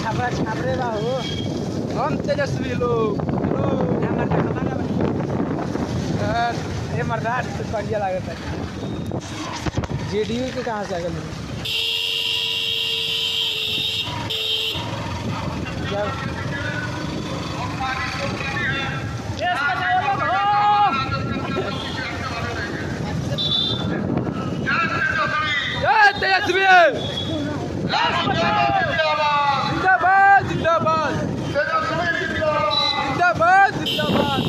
छापरा छापरे बा हो। हम तेजस्वी लोग ये मर्दा तो बढ़िया लागत है। जेडीयू के कहाँ से आगल तेजस्वी जिंदाबाद जिंदाबाद जिंदाबाद जिंदाबाद।